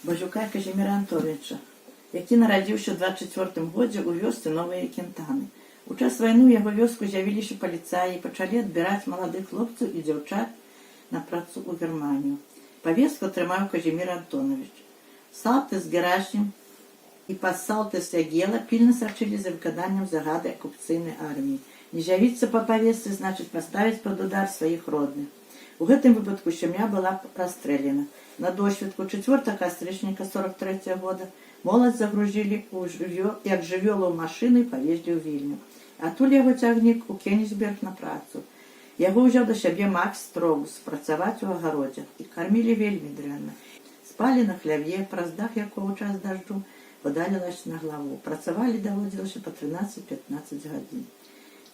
Бажука Казіміра Антоновича, які нарадзіўся ў 24 годзе ў вёсцы Новыя Кентаны. У час вайны ў яго вёску з'явіліся паліцаі і пачалі адбіраць маладых хлопцаў і дзяўчат на працу ў Германію. Павестку атрымаў Казімір Антонович. Салтыс Герасім і падсалтыс Ягела пільна сачылі за выкананнем загады акупацыйнай арміі. Не з'явіцца па павестцы значыць паставіць пад удар сваіх родных. У гэтым выпадку сям'я была расстрэляна. На досведку 4 кастрычніка 43 года моладзь загрузілі як жывёлу ў машыну і павезлі ў Вільню. Адтуль яго цягнік у Кенігсберг на працу. Яго ўзяў да сябе Макс Строус працаваць у агародзях і кармілі вельмі дрэнна. Спалі на хляве, праз дах якого час дажджу падалілася на главу. Працавалі даводзілася па 13-15 гадзін.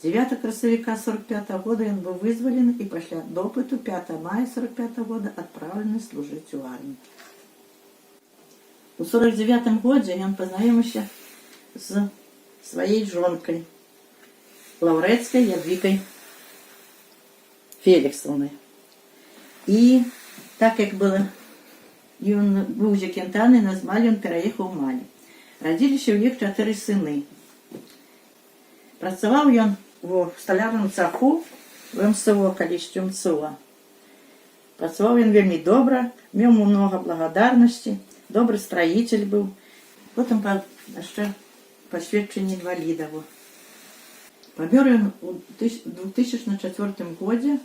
9 красавіка 45 года ён быў вызвалены і пасля допыту 5 мая 45 года адпраўлены служыць у арміі. У 49 годзе ён пазнаёміўся з сваей жонкай, лаўрэцкай Ядвігай Феліксаўнай. І так як ён быў з Кентаны, на Малі ён пераехаў у Малі. Радзіліся ў іх 4 сыны. Працаваў ён у сталярным цаху в МСО, калісьці МСО. Працаваў ён вельмі добра, меў многа благодарнасці, добры строитель быў. Потым яшчэ пасведчанне інвалідаў. Памёр ён у 2004 годзе